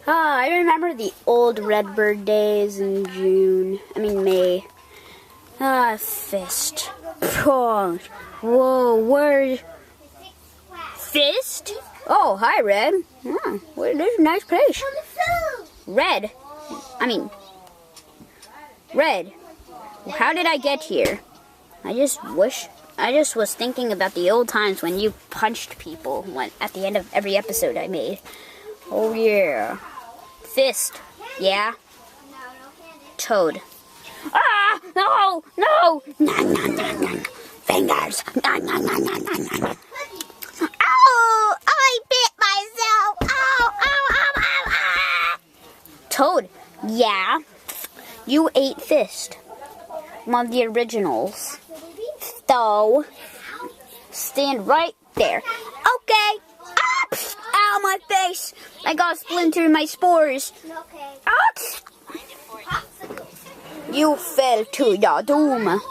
I remember the old Redbird days in May. Fist. Oh, whoa, word. Fist? Oh, hi, Red. Yeah, well, this is a nice place. Red. How did I get here? I just was thinking about the old times when you punched people at the end of every episode I made. Oh, yeah. Fist. Yeah. Toad. Ah! No! No! Fingers. Ow! I bit myself. Ow! Ow! Ow! Ow! Ow! Toad. Yeah. You ate Fist. One of the originals. So, stand right there. Okay. Ah, ow, my face. I got a splinter in my spores. Ah, you fell to your doom.